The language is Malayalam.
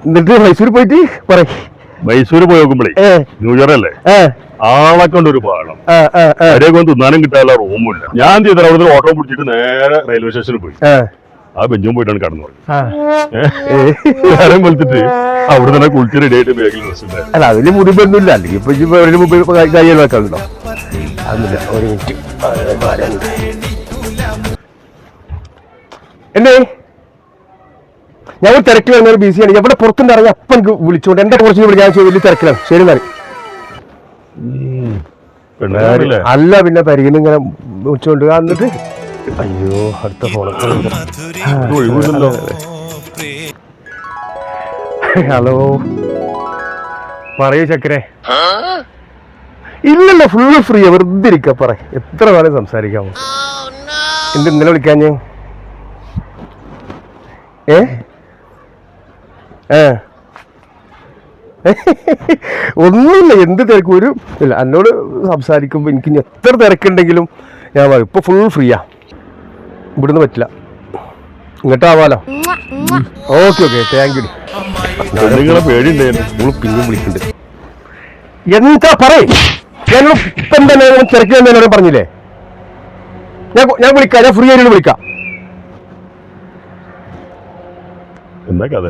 എന്നിട്ട് മൈസൂർ പോയിട്ട് പറ. മൈസൂര് പോയി നോക്കുമ്പോഴേ ന്യൂ ഇയർ അല്ലേ, ആളെ കൊണ്ടൊരു പാടം അവരെയൊക്കെ തിന്നാനും കിട്ടാനുള്ള റൂമില്ല. ഞാൻ ചെയ്താൽ അവിടുന്ന് ഓട്ടോ പിടിച്ചിട്ട് നേരെ റെയിൽവേ സ്റ്റേഷനിൽ പോയി ആ ബെഞ്ചും പോയിട്ടാണ് കടന്നു പറഞ്ഞത്. നേരം വെളുത്തിട്ട് അവിടെ തന്നെ കുളിച്ച് റെഡി ആയിട്ട് ബാഗിൽ ഡ്രസ് ഉണ്ടായിരുന്നു. അല്ല അതിന് മുടിബൊന്നുമില്ല, അല്ലെങ്കിൽ ഇപ്പൊ കയ്യിൽ വെക്കാറുണ്ടോ? അതൊന്നുമില്ല. ഒരു മിനിറ്റ് എന്നെ ഞാൻ തിരക്കിൽ വരുന്ന ഒരു ബിസിയാണ്. എവിടെ പുറത്തുനിന്നിറങ്ങി അപ്പം എനിക്ക് വിളിച്ചോണ്ട് എന്റെ കുറച്ച് വിളിക്കാൻ വലിയ തിരക്കിലാണ്. ശരി എന്നാല്. അല്ല പിന്നെ പരിഗണന ഇങ്ങനെ വിളിച്ചോണ്ട് എന്നിട്ട് അയ്യോ അടുത്ത ഫോൺ. ഹലോ പറയൂ ചക്കരെ. ഇല്ലല്ല ഫുള്ള് ഫ്രീ, വെറുതെ ഇരിക്ക. പറ, എത്ര വേണേലും സംസാരിക്കാമോ? എന്ത് ഇന്നലെ വിളിക്കാഞ്ഞേ? ഒന്നുമില്ല, എന്ത് തിരക്കും ഒരു ഇല്ല. എന്നോട് സംസാരിക്കുമ്പോൾ എനിക്ക് ഇനി എത്ര തിരക്കുണ്ടെങ്കിലും ഞാൻ പറയും ഇപ്പൊ ഫുൾ ഫ്രീയാ, ഇവിടുന്ന് പറ്റില്ല, ഇങ്ങോട്ടാവാലോ. Okay okay thank you. പേടിയുണ്ടായിരുന്നു, പിന്നെയും വിളിക്കുന്നുണ്ട്. എന്താ പറയേ? ഞാനോട് ഇപ്പൊ എന്താ തിരക്കില്ലെന്ന് പറഞ്ഞില്ലേ? ഞാൻ വിളിക്കാം, ഞാൻ ഫ്രീ ആയിട്ട് വിളിക്കാം. എന്താ കഥ?